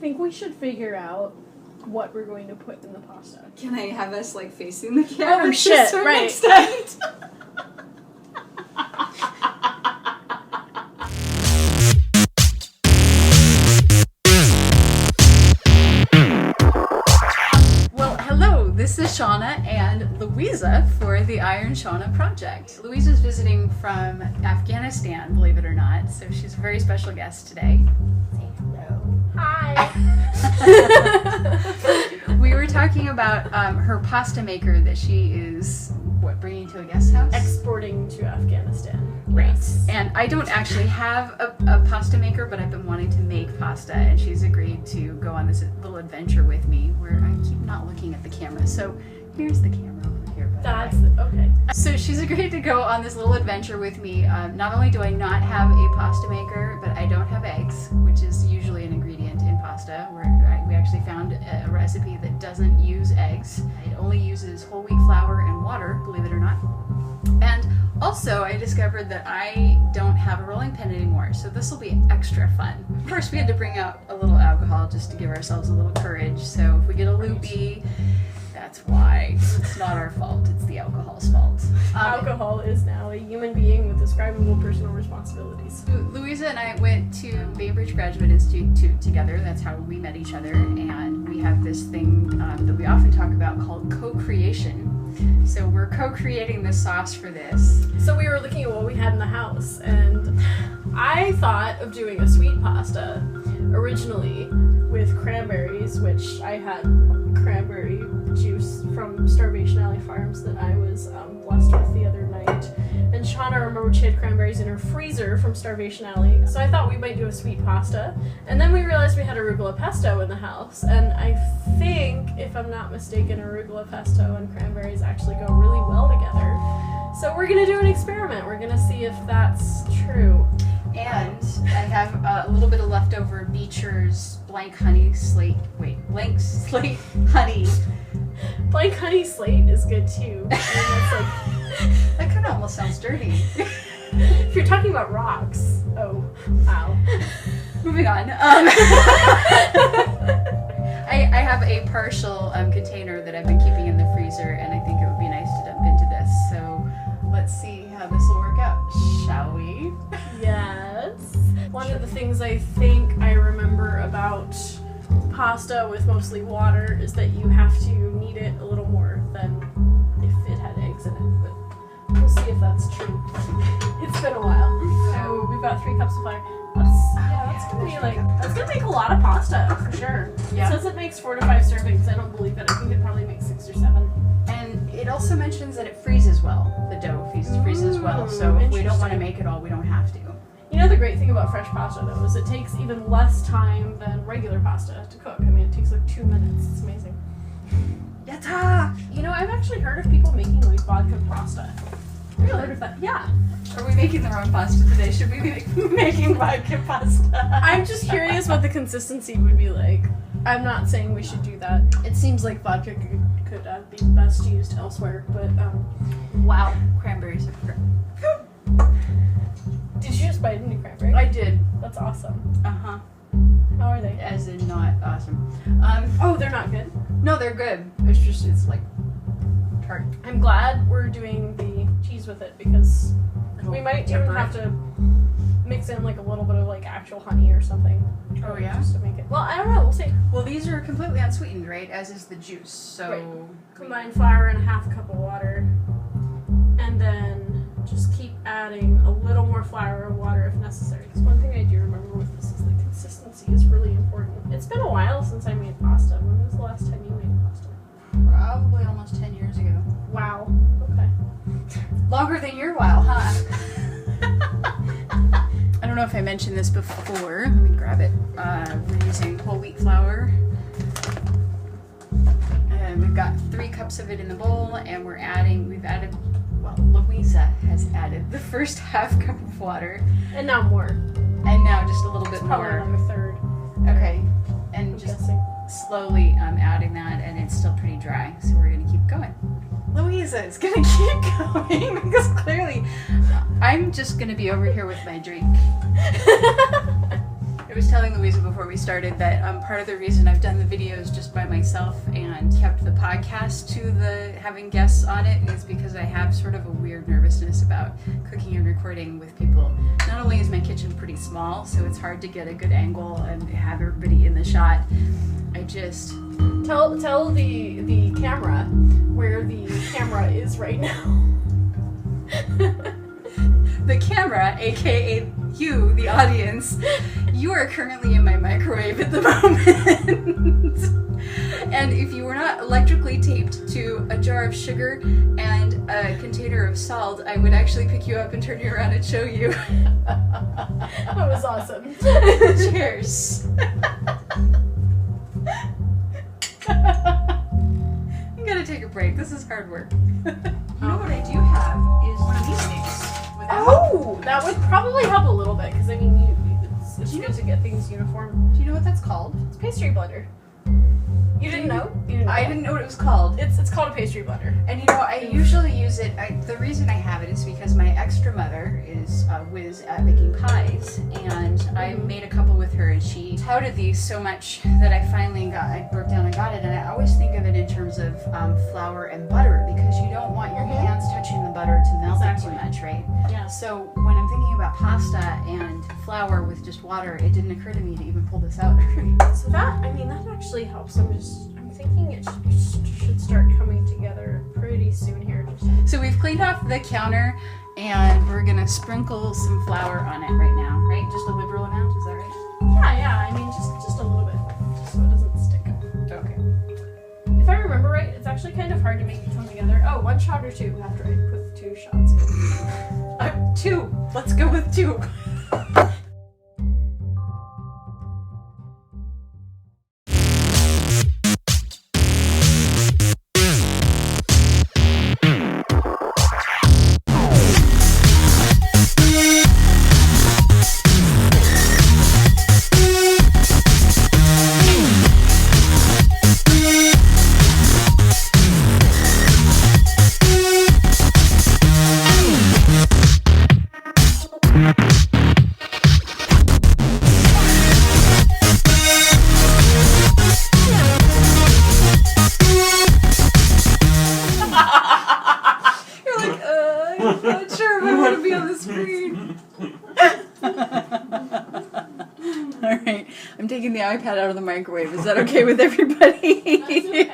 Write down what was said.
think we should figure out what we're going to put in the pasta. Can I have us, like, facing the camera? Oh, shit, to right. An extent? This is Shauna and Louisa for the Iron Shauna Project. Louisa's visiting from Afghanistan, believe it or not, so she's a very special guest today. Say hello. Hi. We were talking about her pasta maker that she is, bringing to a guest house? Exporting to Afghanistan. Right. Yes. And I don't actually have a pasta maker, but I've been wanting to make pasta, and she's agreed to go on this little adventure with me where I keep not looking at the camera. So here's the camera over here. Okay. So she's agreed to go on this little adventure with me. Not only do I not have a pasta maker, but I don't have eggs, which is usually an ingredient in pasta. We actually found a recipe that doesn't use eggs. It only uses whole wheat flour and water, believe it or not. And also, I discovered that I don't have a rolling pin anymore, so this will be extra fun. First, we had to bring out a little alcohol just to give ourselves a little courage. So if we get a loopy, that's why. It's not our fault, it's the alcohol's fault. Alcohol is now a human being with describable personal responsibilities. Louisa and I went to Bainbridge Graduate Institute together. That's how we met each other, and we have this thing that we often talk about called co-creation. So we're co-creating the sauce for this. So we were looking at what we had in the house, and I thought of doing a sweet pasta originally with cranberries, which I had cranberry juice from Starvation Alley Farms that I was blessed with the other night. And Shauna remembered she had cranberries in her freezer from Starvation Alley, so I thought we might do a sweet pasta. And then we realized we had arugula pesto in the house, and I think, if I'm not mistaken, arugula pesto and cranberries actually go really well together. So we're gonna do an experiment. We're gonna see if that's true. And I have a little bit of leftover Beecher's blank honey slate honey. Blank honey slate is good too. That kind of almost sounds dirty. If you're talking about rocks. Oh, wow. Moving on. I have a partial container that I've been keeping in the freezer, and I think it would be nice to dump into this. So let's see how this will work out, shall we? Yes. One of the things I think I remember about pasta with mostly water is that you have to knead it a little more than if it had eggs in it, but we'll see if that's true. It's been a while. So we've got 3 cups of flour. That's gonna make a lot of pasta for sure. Yeah. It says it makes 4 to 5 servings. I don't believe it. I think it probably makes 6 or 7. And it also mentions that it freezes well. The dough freezes well. So if we don't want to make it all, we don't have to. You know the great thing about fresh pasta though is it takes even less time than regular pasta to cook. I mean, it takes like 2 minutes. It's amazing. Yatta! You know, I've actually heard of people making like vodka pasta. Really? Heard of that? Yeah. Are we making the wrong pasta today? Should we be making vodka pasta? I'm just curious what the consistency would be like. I'm not saying we should do that. It seems like vodka could be best used elsewhere, but wow, cranberries are great. Did you just bite into cranberry? I did. That's awesome. Uh-huh. How are they? As in not awesome. Oh, they're not good? No, they're good. It's like tart. I'm glad we're doing the cheese with it because we might even have to mix in like a little bit of like actual honey or something. Oh yeah? Just to make it. Well, I don't know. We'll see. Well, these are completely unsweetened, right? As is the juice. So right. Combine flour and a half cup of water, and then just keep adding a little more flour or water if necessary. Because one thing I do remember with this is the consistency is really important. It's been a while since I made pasta. When was the last time you made pasta? Probably almost 10 years ago. Wow. Okay. Longer than your while, huh? I don't know if I mentioned this before. Let me grab it. We're using whole wheat flour. And we've got 3 cups of it in the bowl, and Louisa has added the first half cup of water. And now more. And now just a little bit probably more. Another third. Okay. And I'm just guessing. slowly adding that, and it's still pretty dry, so we're going to keep going. Louisa is going to keep going because clearly I'm just going to be over here with my drink. was telling Louisa before we started that part of the reason I've done the videos just by myself and kept the podcast to the having guests on it is because I have sort of a weird nervousness about cooking and recording with people. Not only is my kitchen pretty small, so it's hard to get a good angle and have everybody in the shot, I just... Tell the camera where the camera is right now. The camera, a.k.a. you, the audience, you are currently in my microwave at the moment. And if you were not electrically taped to a jar of sugar and a container of salt, I would actually pick you up and turn you around and show you. That was awesome. Cheers. I'm gonna take a break. This is hard work. You know what I do have is one of these things. Oh, that would probably help a little bit because I mean, it's good to get things uniform. Do you know what that's called? It's pastry blender. You didn't know? I didn't know what it was called. It's called a pastry blender. And you know, I usually use it. The reason I have it is because my extra mother is a whiz at making pies, and I made a couple with her, and she touted these so much that I broke down and got it. And I always think of it in terms of flour and butter because you don't want your hands touching the butter to melt it too much, right? Yeah. So when I'm thinking about pasta and flour with just water, it didn't occur to me to even pull this out. So that actually helps. I'm thinking it should start coming together pretty soon here. So we've cleaned off the counter and we're gonna sprinkle some flour on it right now, right? Just a liberal amount, is that right? Yeah, I mean just a little bit, just so it doesn't stick. Okay. If I remember right, it's actually kind of hard to make it come together. Oh, 1 shot or 2 after I put 2 shots in. 2. Let's go with 2. I'm taking the iPad out of the microwave. Is that okay with everybody? That's okay.